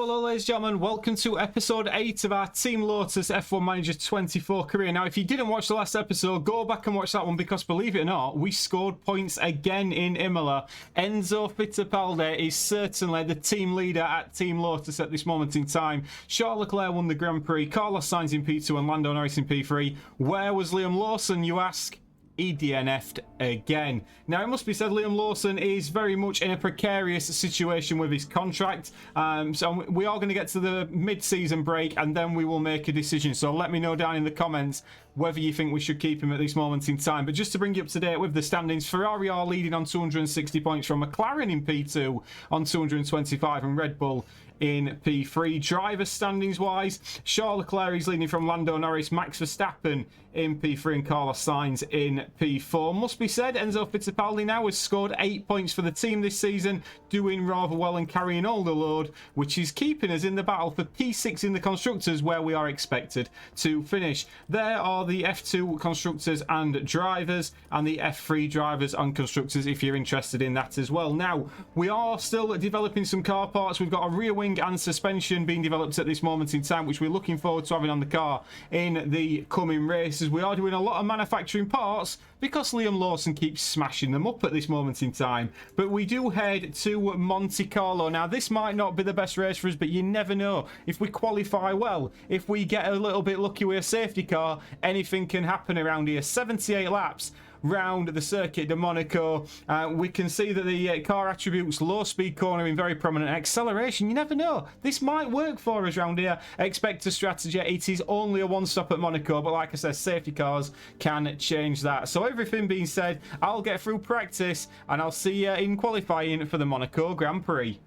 Hello ladies and gentlemen, welcome to episode 8 of our Team Lotus F1 Manager 24 career. Now if you didn't watch the last episode, go back and watch that one because believe it or not, we scored points again in Imola. Enzo Fittipaldi is certainly the team leader at Team Lotus at this moment in time. Charles Leclerc won the Grand Prix, Carlos Sainz in P2 and Lando Norris in P3. Where was Liam Lawson, you ask? He DNF'd again. Now, it must be said, Liam Lawson is very much in a precarious situation with his contract. So we are going to get to the mid-season break and then we will make a decision. So let me know down in the comments whether you think we should keep him at this moment in time. But just to bring you up to date with the standings, Ferrari are leading on 260 points from McLaren in P2 on 225 and Red Bull in P3. Driver standings wise, Charles Leclerc is leading from Lando Norris, Max Verstappen in P3 and Carlos Sainz in P4. Must be said, Enzo Fittipaldi now has scored 8 points for the team this season, doing rather well and carrying all the load, which is keeping us in the battle for P6 in the Constructors, where we are expected to finish. There are the F2 Constructors and Drivers, and the F3 Drivers and Constructors, if you're interested in that as well. Now, we are still developing some car parts. We've got a rear wing and suspension being developed at this moment in time, which we're looking forward to having on the car in the coming races. We are doing a lot of manufacturing parts because Liam Lawson keeps smashing them up at this moment in time. But we do head to Monte Carlo. Now, this might not be the best race for us, but you never know. If we qualify well, if we get a little bit lucky with a safety car, anything can happen around here. 78 laps round the circuit de Monaco. We can see that the car attributes low speed cornering, very prominent acceleration. You never know, this might work for us round here. Expect a strategy. It is only a one stop at Monaco, but like I said, safety cars can change that. So everything being said, I'll get through practice and I'll see you in qualifying for the Monaco Grand Prix.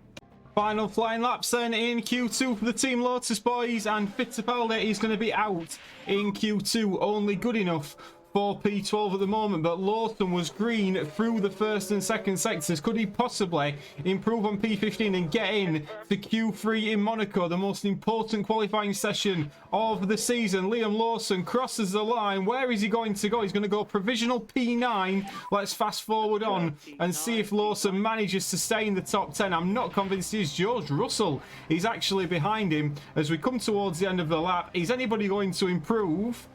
Final flying laps then in Q2 for the Team Lotus boys, and Fittipaldi is going to be out in Q2, only good enough for P12 at the moment, but Lawson was green through the first and second sectors. Could he possibly improve on P15 and get in to Q3 in Monaco, the most important qualifying session of the season? Liam Lawson crosses the line. Where is he going to go? He's going to go provisional P9. Let's fast forward on and see if Lawson manages to stay in the top 10. I'm not convinced he is. George Russell is actually behind him as we come towards the end of the lap. Is anybody going to improve?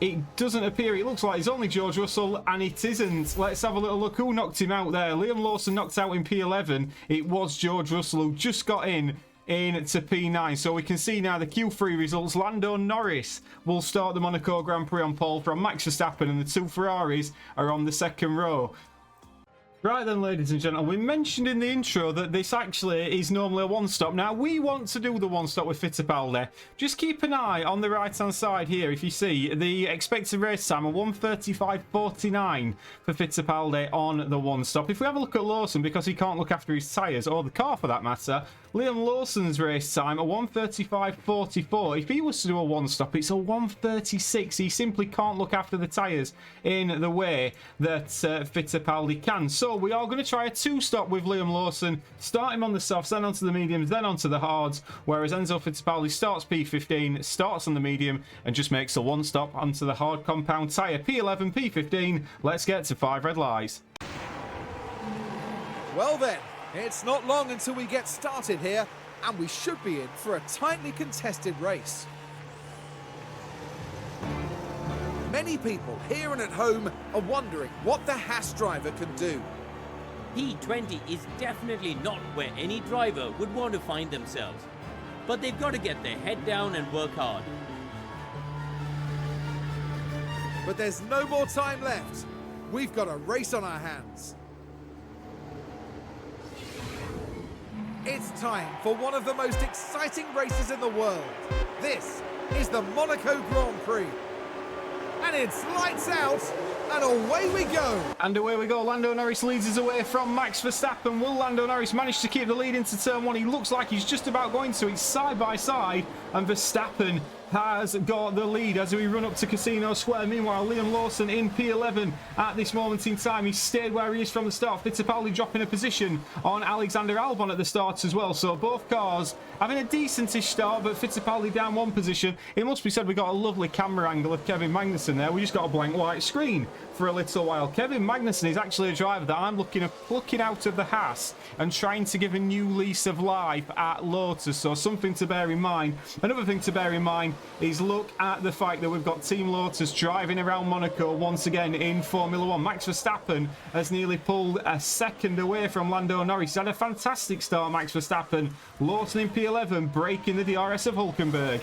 It doesn't appear. It looks like it's only George Russell, and it isn't. Let's have a little look who knocked him out there. Liam Lawson knocked out in P11. It was George Russell who just got in to P9. So we can see now the Q3 results. Lando Norris will start the Monaco Grand Prix on pole from Max Verstappen, and the two Ferraris are on the second row. Right then, ladies and gentlemen, we mentioned in the intro that this actually is normally a one-stop. Now, we want to do the one-stop with Fittipaldi. Just keep an eye on the right-hand side here. If you see, the expected race time of 1:35.49 for Fittipaldi on the one-stop. If we have a look at Lawson, because he can't look after his tyres, or the car for that matter, Liam Lawson's race time at 1:35.44. If he was to do a one-stop, it's a 1:36. He simply can't look after the tyres in the way that Fittipaldi can. So we are going to try a two-stop with Liam Lawson. Start him on the softs, then onto the mediums, then onto the hards. Whereas Enzo Fittipaldi starts P15, starts on the medium, and just makes a one-stop onto the hard compound tyre. P11, P15. Let's get to 5 red lights. Well then, it's not long until we get started here, and we should be in for a tightly contested race. Many people here and at home are wondering what the Haas driver can do. P20 is definitely not where any driver would want to find themselves, but they've got to get their head down and work hard. But there's no more time left. We've got a race on our hands. It's time for one of the most exciting races in the world. This is the Monaco Grand Prix. And it's lights out, and away we go. And away we go. Lando Norris leads us away from Max Verstappen. Will Lando Norris manage to keep the lead into turn one? He looks like he's just about going to. It's side by side, and Verstappen has got the lead as we run up to Casino Square. Meanwhile, Liam Lawson in P11 at this moment in time. He stayed where he is from the start. Fittipaldi dropping a position on Alexander Albon at the start as well. So both cars having a decentish start, but Fittipaldi down one position. It must be said we got a lovely camera angle of Kevin Magnussen there. We just got a blank white screen for a little while. Kevin Magnussen is actually a driver that I'm looking at plucking out of the Haas and trying to give a new lease of life at Lotus. So something to bear in mind. Another thing to bear in mind is look at the fact that we've got Team Lotus driving around Monaco once again in Formula 1. Max Verstappen has nearly pulled a second away from Lando Norris. He's had a fantastic start, Max Verstappen. Lawson in P11 breaking the DRS of Hulkenberg.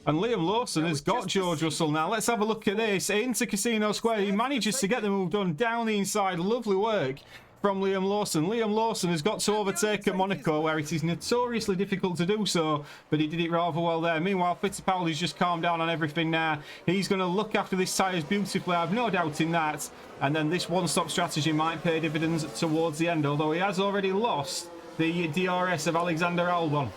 And Liam Lawson has got George Russell now. Let's have a look at this. Into Casino Square. He manages to get the move done down the inside. Lovely work from Liam Lawson. Liam Lawson has got to overtake at Monaco, where it is notoriously difficult to do so, but he did it rather well there. Meanwhile, Fittipaldi's just calmed down on everything now. He's going to look after this tyres beautifully. I've no doubt in that. And then this one-stop strategy might pay dividends towards the end, although he has already lost the DRS of Alexander Albon.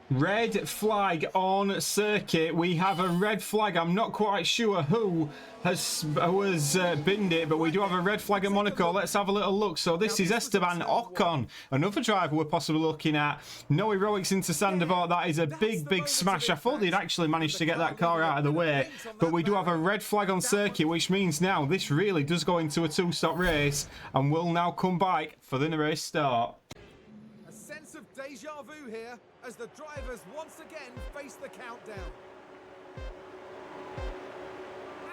Red flag on circuit. We have a red flag. I'm not quite sure who was binned it, but we do have a red flag at Monaco. Let's have a little look. So this is Esteban Ocon, another driver we're possibly looking at. No heroics into Sandoval. That is a big smash. I thought they'd actually managed to get that car out of the way, but we do have a red flag on circuit, which means now this really does go into a two-stop race and will now come back for the race start. A sense of deja vu here as the drivers once again face the countdown.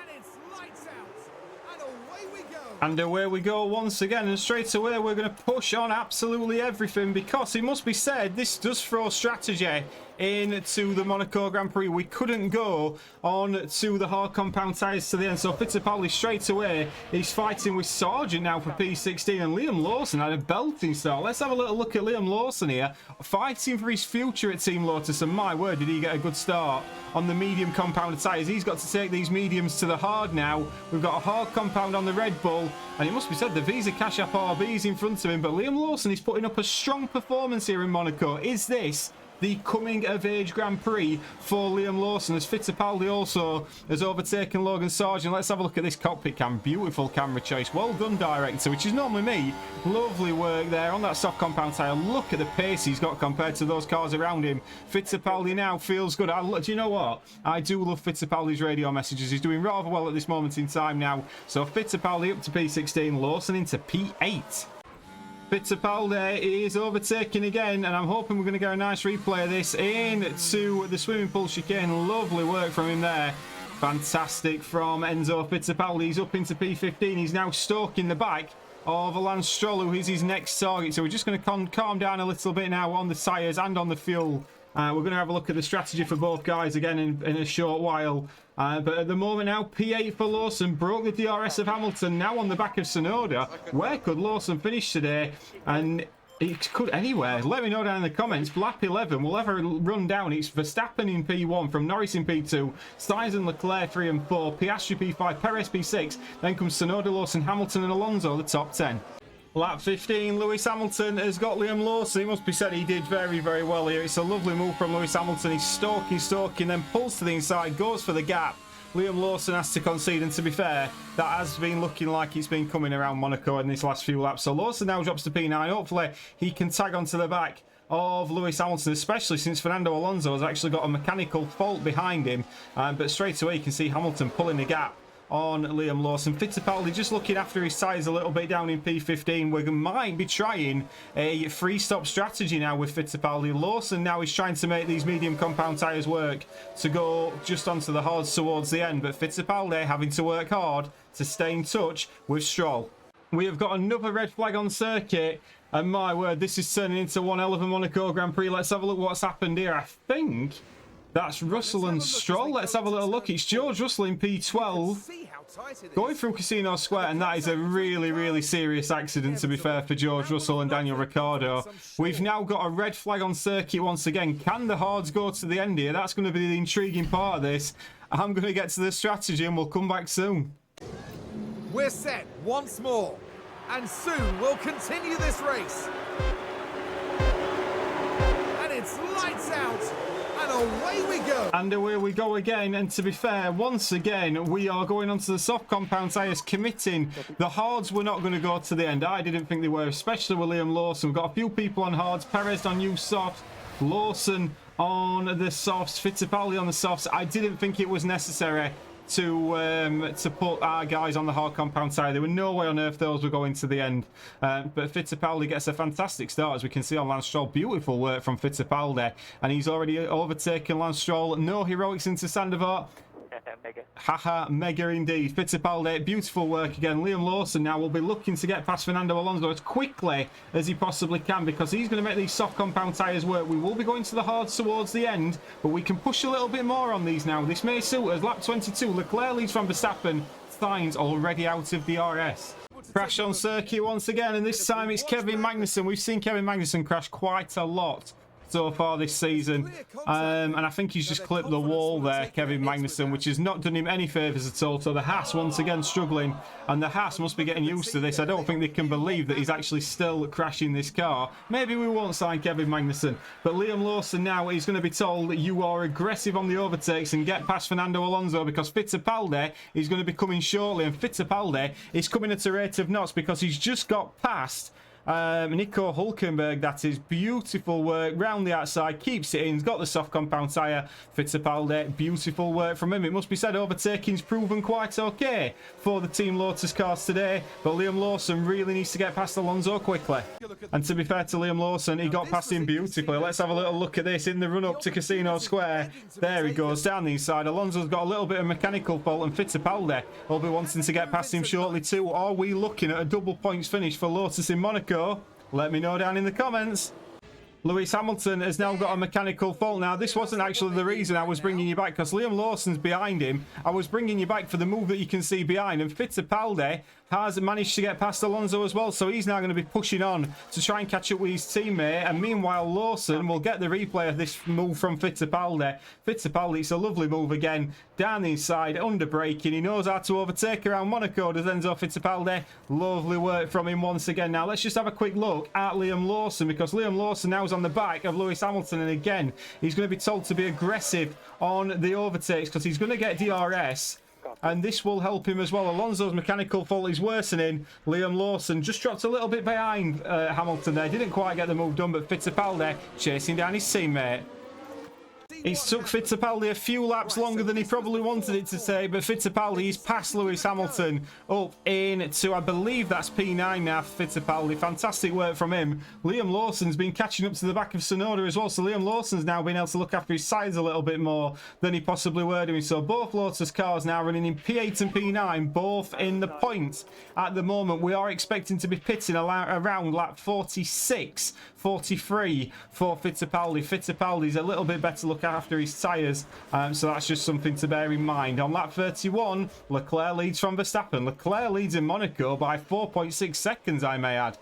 And it's lights out, and away we go. And away we go once again, and straight away we're going to push on absolutely everything, because it must be said, this does throw strategy into the Monaco Grand Prix. We couldn't go on to the hard compound tyres to the end, so Fittipaldi straight away is fighting with Sargent now for P16, and Liam Lawson had a belting start. Let's have a little look at Liam Lawson here, fighting for his future at Team Lotus, and my word, did he get a good start on the medium compound tyres. He's got to take these mediums to the hard now. We've got a hard compound on the Red Bull, and it must be said the Visa Cash App RB is in front of him, but Liam Lawson is putting up a strong performance here in Monaco. Is this the coming of age Grand Prix for Liam Lawson, as Fittipaldi also has overtaken Logan Sargent? Let's have a look at this cockpit cam. Beautiful camera chase. Well done, director, which is normally me. Lovely work there on that soft compound tyre. Look at the pace he's got compared to those cars around him. Fittipaldi now feels good. Do you know what? I do love Fittipaldi's radio messages. He's doing rather well at this moment in time now. So Fittipaldi up to P16, Lawson into P8. Fittipaldi is overtaking again, and I'm hoping we're going to get a nice replay of this into the swimming pool chicane. Lovely work from him there. Fantastic from Enzo Fittipaldi. He's up into P15. He's now stalking the back of Lance Stroll, who is his next target. So we're just going to calm down a little bit now on the tyres and on the fuel. We're going to have a look at the strategy for both guys again in a short while. But at the moment now, P8 for Lawson. Broke the DRS of Hamilton. Now on the back of Tsunoda. Where could Lawson finish today? And it could anywhere. Let me know down in the comments. Lap 11 will ever run down. It's Verstappen in P1, from Norris in P2, Sainz and Leclerc 3 and 4, Piastri P5, Perez P6. Then comes Tsunoda, Lawson, Hamilton and Alonso, the top 10. Lap 15, Lewis Hamilton has got Liam Lawson. It must be said he did very well here. It's a lovely move from Lewis Hamilton. He's stalking, then pulls to the inside, goes for the gap. Liam Lawson has to concede, and to be fair, that has been looking like it's been coming around Monaco in this last few laps. So Lawson now drops to P9. Hopefully he can tag onto the back of Lewis Hamilton, especially since Fernando Alonso has actually got a mechanical fault behind him. But straight away you can see Hamilton pulling the gap on Liam Lawson. Fittipaldi just looking after his tyres a little bit down in P15. We might be trying a free-stop strategy now with Fittipaldi. Lawson now is trying to make these medium compound tyres work to go just onto the hards towards the end, but Fittipaldi having to work hard to stay in touch with Stroll. We have got another red flag on circuit, and my word, this is turning into one hell of a Monaco Grand Prix. Let's have a look what's happened here. I think that's Russell and Stroll. Let's have a little look. It's George Russell in P12 going through Casino Square, and that is a really serious accident, to be fair, for George Russell and Daniel Ricciardo. We've now got a red flag on circuit once again. Can the hards go to the end here? That's going to be the intriguing part of this. I'm going to get to the strategy and we'll come back soon. We're set once more, and soon we'll continue this race. And it's lights out, and And away we go. And away we go again. And to be fair, once again, we are going onto the soft compound tyres, committing. The hards were not going to go to the end. I didn't think they were, especially with Liam Lawson. We've got a few people on hards. Perez on new softs. Lawson on the softs. Fittipaldi on the softs. I didn't think it was necessary to put our guys on the hard compound tyre. There were no way on earth those were going to the end. But Fittipaldi gets a fantastic start, as we can see on Lance Stroll. Beautiful work from Fittipaldi, and he's already overtaken Lance Stroll. No heroics into Sandoval. Mega. Haha, mega indeed. Fittipaldi, beautiful work again. Liam Lawson now will be looking to get past Fernando Alonso as quickly as he possibly can, because he's going to make these soft compound tyres work. We will be going to the hards towards the end, but we can push a little bit more on these now. This may suit us. Lap 22, Leclerc leads from Verstappen. Sainz already out of DRS. Crash on circuit once again, and this time it's Kevin Magnussen. We've seen Kevin Magnussen crash quite a lot so far this season, and I think he's just clipped the wall there, Kevin Magnussen, which has not done him any favours at all. So the Haas once again struggling, and the Haas must be getting used to this. I don't think they can believe that he's actually still crashing this car. Maybe we won't sign Kevin Magnussen, but Liam Lawson now is going to be told that you are aggressive on the overtakes and get past Fernando Alonso, because Fittipaldi is going to be coming shortly, and Fittipaldi is coming at a rate of knots because he's just got past Nico Hülkenberg. That is beautiful work round the outside, keeps it in. He's got the soft compound tyre. Fittipaldi, beautiful work from him. It must be said, overtaking's proven quite okay for the Team Lotus cars today, but Liam Lawson really needs to get past Alonso quickly. And to be fair to Liam Lawson, he got past him beautifully. Let's have a little look at this in the run up to Casino Square. There he goes down the inside. Alonso's got a little bit of mechanical fault, and Fittipaldi will be wanting to get past him shortly too. Are we looking at a double points finish for Lotus in Monaco? Let me know down in the comments. Lewis Hamilton has now got a mechanical fault. Now, this wasn't actually the reason I was bringing you back, because Liam Lawson's behind him. I was bringing you back for the move that you can see behind, and Fittipaldi has managed to get past Alonso as well, so he's now going to be pushing on to try and catch up with his teammate. And meanwhile, Lawson will get the replay of this move from Fittipaldi. Fittipaldi, it's a lovely move again, down the inside, under braking. He knows how to overtake around Monaco, does Enzo Fittipaldi. Lovely work from him once again. Now, let's just have a quick look at Liam Lawson, because Liam Lawson now is on the back of Lewis Hamilton, and again, he's going to be told to be aggressive on the overtakes, because he's going to get DRS. And this will help him as well. Alonso's mechanical fault is worsening. Liam Lawson just dropped a little bit behind Hamilton there. Didn't quite get the move done, but Fittipaldi chasing down his teammate. It's took Fittipaldi a few laps longer than he probably wanted it to take, but Fittipaldi is past Lewis Hamilton up into, I believe that's P9 now for Fittipaldi. Fantastic work from him. Liam Lawson's been catching up to the back of Tsunoda as well, so Liam Lawson's now been able to look after his sides a little bit more than he possibly were doing. So both Lotus cars now running in P8 and P9, both in the points at the moment. We are expecting to be pitting around lap 46, 43 for Fittipaldi. Fittipaldi's a little bit better look after his tyres, so that's just something to bear in mind. On lap 31, Leclerc leads from Verstappen. Leclerc leads in Monaco by 4.6 seconds, I may add.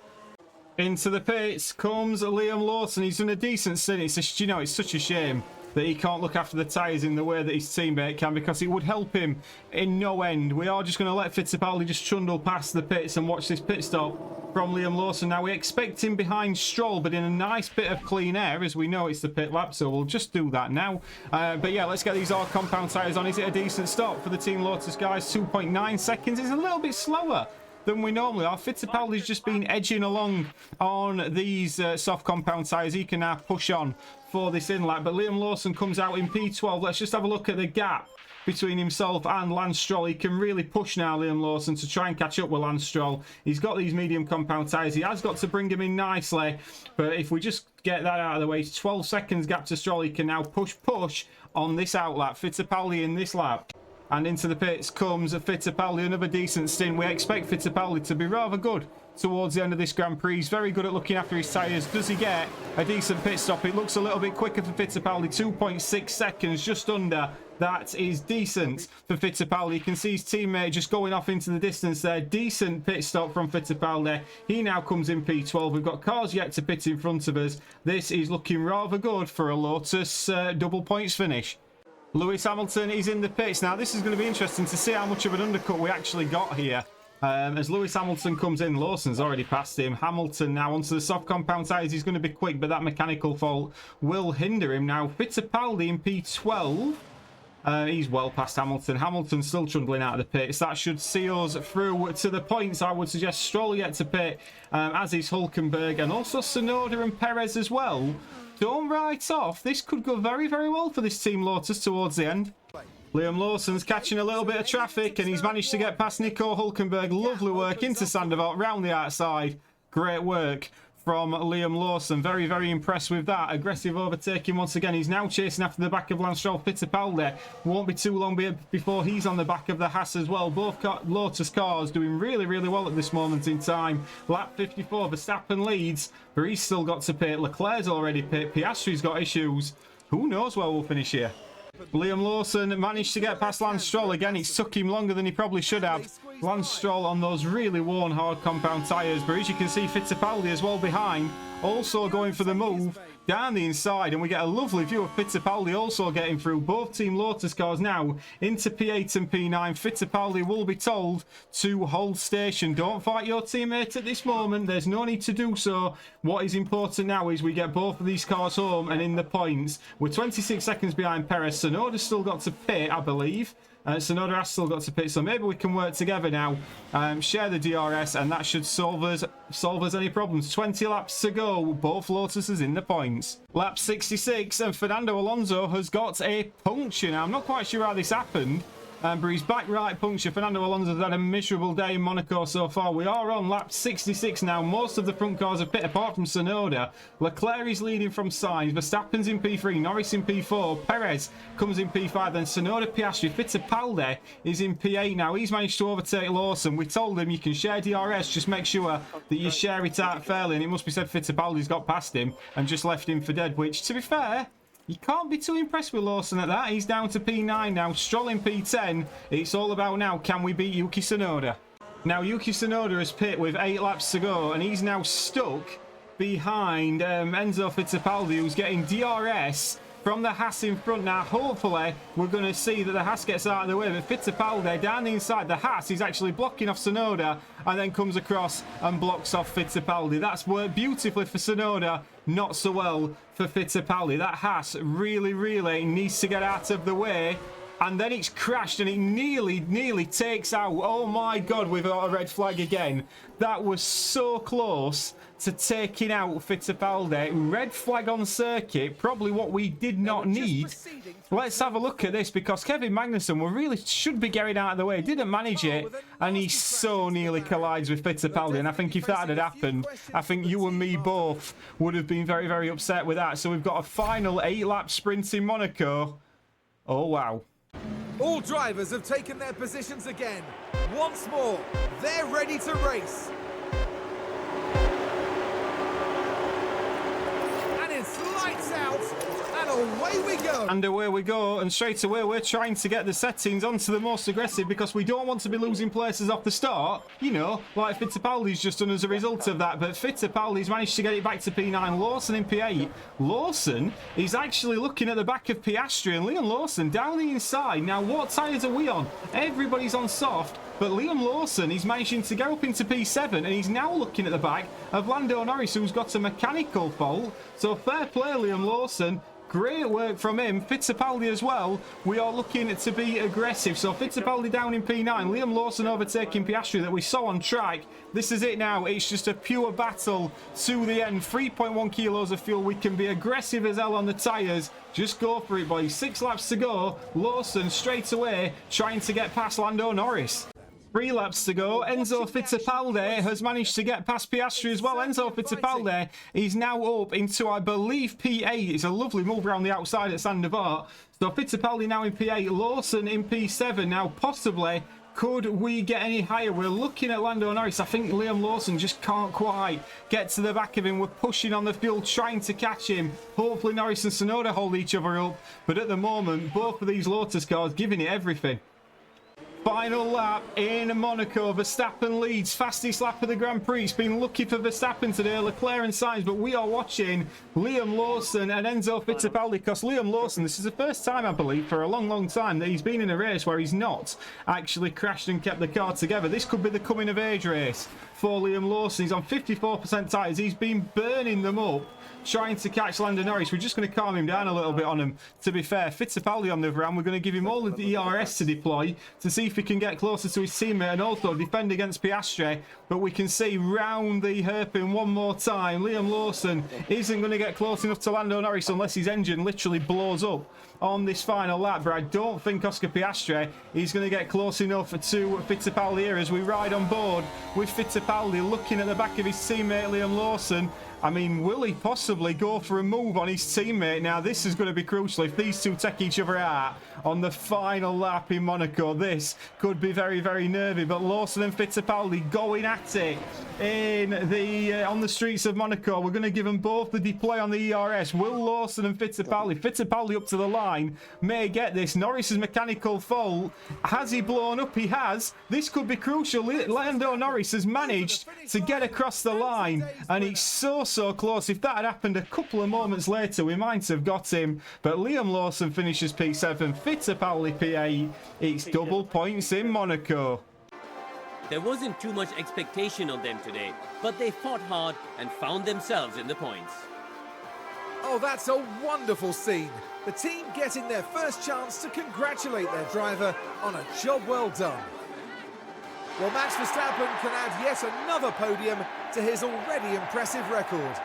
Into the pits comes Liam Lawson. He's done a decent stint. It's such a shame that he can't look after the tyres in the way that his teammate can, because it would help him in no end. We are just going to let Fittipaldi just trundle past the pits and watch this pit stop from Liam Lawson. Now, we expect him behind Stroll, but in a nice bit of clean air, as we know it's the pit lap, so we'll just do that now. But yeah, let's get these all compound tyres on. Is it a decent stop for the Team Lotus guys? 2.9 seconds. It's a little bit slower than we normally are. Fittipaldi's just been edging along on these soft compound tyres. He can now push on for this in lap, but Liam Lawson comes out in P12. Let's just have a look at the gap between himself and Lance Stroll. He can really push now, Liam Lawson, to try and catch up with Lance Stroll. He's got these medium compound tyres. He has got to bring him in nicely, but if we just get that out of the way, 12 seconds gap to Stroll. He can now push on this outlap. Fittipaldi in this lap. And into the pits comes Fittipaldi, another decent stint. We expect Fittipaldi to be rather good towards the end of this Grand Prix. He's very good at looking after his tyres. Does he get a decent pit stop? It looks a little bit quicker for Fittipaldi, 2.6 seconds, just under. That is decent for Fittipaldi. You can see his teammate just going off into the distance there. Decent pit stop from Fittipaldi. He now comes in P12. We've got cars yet to pit in front of us. This is looking rather good for a Lotus double points finish. Lewis Hamilton is in the pits. Now, this is going to be interesting to see how much of an undercut we actually got here. As Lewis Hamilton comes in, Lawson's already passed him. Hamilton now onto the soft compound tyres. He's going to be quick, but that mechanical fault will hinder him. Now, Fittipaldi in P12. He's well past Hamilton. Hamilton's still trundling out of the pits. That should see us through to the points. I would suggest Stroll yet to pit, as is Hülkenberg, and also Tsunoda and Perez as well. Don't write off. This could go very, very well for this Team Lotus towards the end. Liam Lawson's catching a little bit of traffic, and he's managed to get past Nico Hülkenberg. Lovely work into Sandoval, round the outside. Great work from Liam Lawson. Very, very impressed with that. Aggressive overtaking once again. He's now chasing after the back of Lance Stroll. Fittipaldi won't be too long before he's on the back of the Haas as well. Both Lotus cars doing really, really well at this moment in time. Lap 54, Verstappen leads, but he's still got to pit. Leclerc's already pit. Piastri's got issues. Who knows where we'll finish here? Liam Lawson managed to get past Lance Stroll again. It took him longer than he probably should have. Lance Stroll on those really worn hard compound tyres, but as you can see, Fittipaldi as well behind, also going for the move down the inside, and we get a lovely view of Fittipaldi also getting through. Both Team Lotus cars now into P8 and P9. Fittipaldi will be told to hold station. Don't fight your teammate at this moment. There's no need to do so. What is important now is we get both of these cars home and in the points. We're 26 seconds behind Perez. Tsunoda's still got to pit, I believe. Tsunoda has still got to pit, so maybe we can work together now, share the DRS, and that should solve us any problems. 20 laps to go, both Lotuses in the points. Lap 66, and Fernando Alonso has got a puncture. Now, I'm not quite sure how this happened, but he's back right puncture. Fernando Alonso's had a miserable day in Monaco so far. We are on lap 66 now. Most of the front cars are pit apart from Tsunoda. Leclerc is leading from Sainz. Verstappen's in P3. Norris in P4. Perez comes in P5. Then Tsunoda, Piastri. Fittipaldi is in P8 now. He's managed to overtake Lawson. We told him you can share DRS. Just make sure that you share it out fairly. And it must be said Fittipaldi's got past him and just left him for dead, which, to be fair, you can't be too impressed with Lawson at that. He's down to P9 now. Stroll in P10. It's all about now, can we beat Yuki Tsunoda? Now, Yuki Tsunoda has pit with 8 laps to go, and he's now stuck behind Enzo Fittipaldi, who's getting DRS from the Haas in front. Now, hopefully, we're going to see that the Haas gets out of the way, but Fittipaldi down the inside, the Haas is actually blocking off Tsunoda and then comes across and blocks off Fittipaldi. That's worked beautifully for Tsunoda, not so well for Fittipaldi. That Haas really, really needs to get out of the way. And then it's crashed and it nearly takes out. Oh my God, we've got a red flag again. That was so close to taking out Fittipaldi. Red flag on circuit, probably what we did not need. Let's have a look at this, because Kevin Magnussen really should be getting out of the way. Didn't manage it, and he so nearly collides with Fittipaldi. And I think if that had happened, I think you and me both would have been very, very upset with that. So we've got a final 8-lap sprint in Monaco. Oh, wow. All drivers have taken their positions again. Once more, they're ready to race. And it's lights out, and away we go. And away we go, and straight away we're trying to get the settings onto the most aggressive, because we don't want to be losing places off the start, you know, like Fittipaldi's just done as a result of that. But Fittipaldi's managed to get it back to P9. Lawson in P8. Lawson is actually looking at the back of Piastri, and Liam Lawson down the inside. Now, what tyres are we on? Everybody's on soft, but Liam Lawson is managing to go up into P7, and he's now looking at the back of Lando Norris, who's got a mechanical fault. So fair play, Liam Lawson. Great work from him. Fittipaldi as well. We are looking to be aggressive. So Fittipaldi down in P9. Liam Lawson overtaking Piastri that we saw on track. This is it now. It's just a pure battle to the end. 3.1 kilos of fuel. We can be aggressive as hell on the tyres. Just go for it, boys. 6 laps to go. Lawson straight away trying to get past Lando Norris. 3 laps to go. Enzo Fittipaldi has managed to get past Piastri as well. Enzo Fittipaldi is now up into, I believe, P8. It's a lovely move around the outside at Sandoval. So Fittipaldi now in P8. Lawson in P7. Now, possibly, could we get any higher? We're looking at Lando Norris. I think Liam Lawson just can't quite get to the back of him. We're pushing on the field, trying to catch him. Hopefully, Norris and Tsunoda hold each other up. But at the moment, both of these Lotus cars giving it everything. Final lap in Monaco. Verstappen leads. Fastest lap of the Grand Prix. It's been lucky for Verstappen today. Leclerc and Sainz, but we are watching Liam Lawson and Enzo Fittipaldi, because Liam Lawson, this is the first time, I believe, for a long, long time that he's been in a race where he's not actually crashed and kept the car together. This could be the coming of age race for Liam Lawson. He's on 54% tyres. He's been burning them up, trying to catch Lando Norris. We're just going to calm him down a little bit on him, to be fair. Fittipaldi, on the other hand, we're going to give him all of the ERS to deploy to see if he can get closer to his teammate and also defend against Piastri. But we can see round the hairpin one more time. Liam Lawson isn't going to get close enough to Lando Norris unless his engine literally blows up on this final lap. But I don't think Oscar Piastri is going to get close enough to Fittipaldi here as we ride on board with Fittipaldi looking at the back of his teammate Liam Lawson. I mean, will he possibly go for a move on his teammate? Now, this is going to be crucial. If these two take each other out on the final lap in Monaco, this could be very, very nervy. But Lawson and Fittipaldi going at it in the on the streets of Monaco. We're going to give them both the deploy on the ERS. Will Lawson and Fittipaldi up to the line, may get this. Norris's mechanical fault. Has he blown up? He has. This could be crucial. Lando Norris has managed to get across the line, and he's so close. If that had happened a couple of moments later, we might have got him. But Liam Lawson finishes P7, Fittipaldi P8. It's double points in Monaco. There wasn't too much expectation on them today, but they fought hard and found themselves in the points. Oh, that's a wonderful scene. The team getting their first chance to congratulate their driver on a job well done. Well, Max Verstappen can add yet another podium to his already impressive record.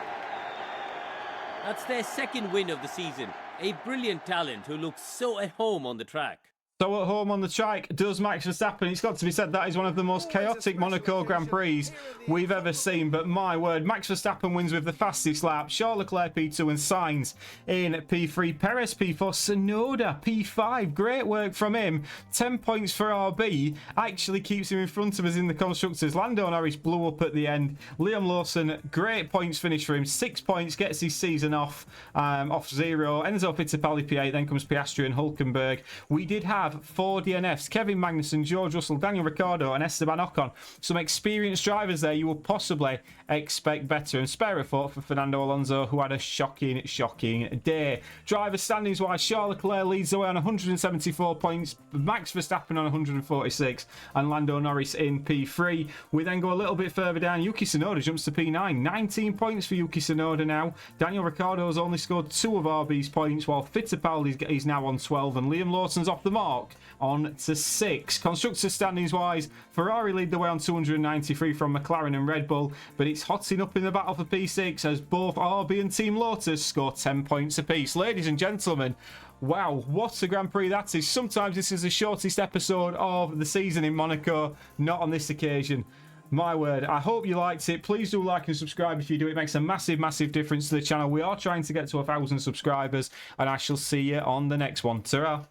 That's their second win of the season. A brilliant talent who looks so at home on the track. So at home on the track does Max Verstappen. It's got to be said that is one of the most chaotic Monaco Grand Prix we've ever seen. But my word, Max Verstappen wins with the fastest lap. Charles Leclerc P2 and Sainz in P3. Perez P4. Tsunoda P5. Great work from him. 10 points for RB. Actually keeps him in front of us in the constructors. Lando Norris blew up at the end. Liam Lawson, great points finish for him. 6 points, gets his season off 0. Enzo Fittipaldi P8. Then comes Piastri and Hulkenberg. We did have 4 DNFs. Kevin Magnussen, George Russell, Daniel Ricciardo and Esteban Ocon. Some experienced drivers there. You will possibly expect better. And spare a thought for Fernando Alonso, who had a shocking day. Driver standings wise, Charles Leclerc leads the way on 174 points. Max Verstappen on 146 and Lando Norris in P3. We then go a little bit further down. Yuki Tsunoda jumps to P9. 19 points for Yuki Tsunoda now. Daniel Ricciardo has only scored 2 of RB's points, while Fittipaldi is now on 12 and Liam Lawson's off the mark on to 6. Constructor standings wise, Ferrari lead the way on 293 from McLaren and Red Bull, but it's hotting up in the battle for P6 as both RB and Team Lotus score 10 points apiece. Ladies and gentlemen, wow, what a Grand Prix that is. Sometimes this is the shortest episode of the season in Monaco, not on this occasion. My word, I hope you liked it. Please do like and subscribe if you do. It makes a massive, massive difference to the channel. We are trying to get to 1,000 subscribers, and I shall see you on the next one. Ta-ra.